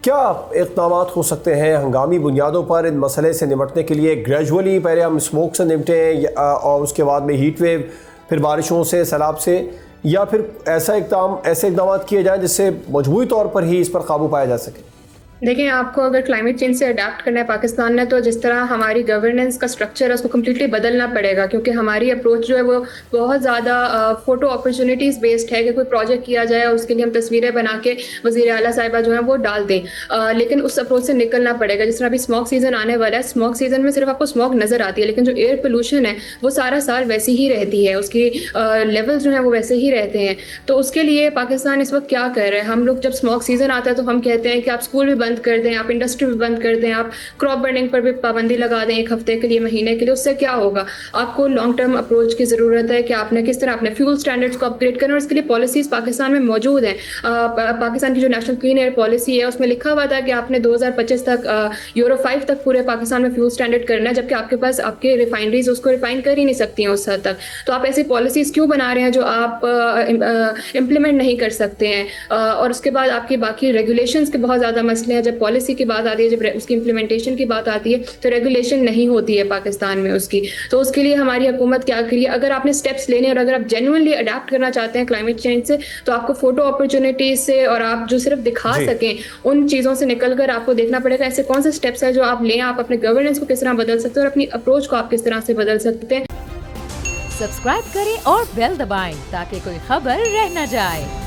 کیا اقدامات ہو سکتے ہیں ہنگامی بنیادوں پر ان مسئلے سے نمٹنے کے لیے؟ گریجولی پہلے ہم اسموک سے نمٹیں اور اس کے بعد میں ہیٹ ویو، پھر بارشوں سے، سیلاب سے، یا پھر ایسے اقدامات کیے جائیں جس سے مجموعی طور پر ہی اس پر قابو پایا جا سکے؟ دیکھیں، آپ کو اگر کلائمیٹ چینج سے اڈیپٹ کرنا ہے پاکستان نے، تو جس طرح ہماری گورننس کا اسٹرکچر ہے اس کو کمپلیٹلی بدلنا پڑے گا، کیونکہ ہماری اپروچ جو ہے وہ بہت زیادہ فوٹو اپرچونیٹیز بیسڈ ہے کہ کوئی پروجیکٹ کیا جائے اور اس کے لیے ہم تصویریں بنا کے وزیر اعلیٰ صاحبہ جو ہیں وہ ڈال دیں، لیکن اس اپروچ سے نکلنا پڑے گا۔ جس طرح ابھی اسموک سیزن آنے والا ہے، اسموک سیزن میں صرف آپ کو اسموک نظر آتی ہے، لیکن جو ایئر پولوشن ہے وہ سارا سال ویسی ہی رہتی ہے، اس کی لیول جو ہیں وہ ویسے ہی رہتے ہیں۔ تو اس کے لیے پاکستان اس وقت کیا کر رہے ہیں؟ ہم لوگ جب اسموک سیزن آتا ہے تو ہم کہتے ہیں کہ آپ اسکول بھی بند کر دیں، آپ انڈسٹری بھی بند کر دیں، آپ کراپ برننگ پر بھی پابندی لگا دیں ایک ہفتے کے لیے، مہینے کے لیے۔ اس سے کیا ہوگا؟ آپ کو لانگ ٹرم اپروچ کی ضرورت ہے کہ آپ نے کس طرح اپنے فیول اسٹینڈرڈس کو اپگریڈ کرنا، اور اس کے لیے پالیسیز پاکستان میں موجود ہیں۔ پاکستان کی جو نیشنل کلین ایئر پالیسی ہے اس میں لکھا ہوا تھا کہ آپ نے 2025 تک یورو 5 تک پورے پاکستان میں فیول اسٹینڈرڈ کرنا ہے، جبکہ آپ کے پاس آپ کے ریفائنریز اس کو ریفائن کر ہی نہیں سکتی ہیں اس حد تک۔ تو آپ ایسی پالیسیز کیوں بنا رہے ہیں جو آپ امپلیمنٹ نہیں کر سکتے ہیں؟ اور اس کے بعد آپ کی باقی ریگولیشنز کے بہت زیادہ مسئلے ہیں۔ جب پالیسی کی بات آتی ہے، جب اس کی امپلیمنٹیشن کی بات آتی ہے، تو ریگولیشن نہیں ہوتی ہے پاکستان میں اس کی۔ تو اس کے لیے ہماری حکومت کیا کریے؟ اگر آپ نے اسٹیپس لینے اور اگر آپ جینوئنلی اڈیپٹ کرنا چاہتے ہیں کلائمیٹ چینج سے، تو آپ کو فوٹو اپرچونیٹیز سے اور آپ جو صرف دکھا سکیں ان چیزوں سے نکل کر آپ کو دیکھنا پڑے گا ایسے کون سے اسٹیپس ہیں جو آپ لیں، آپ اپنے گورننس کو کس طرح بدل سکتے ہیں اور اپنی اپروچ کو آپ کس طرح سے بدل سکتے ہیں۔ سبسکرائب کریں اور بیل دبائیں تاکہ کوئی خبر رہ نہ جائے۔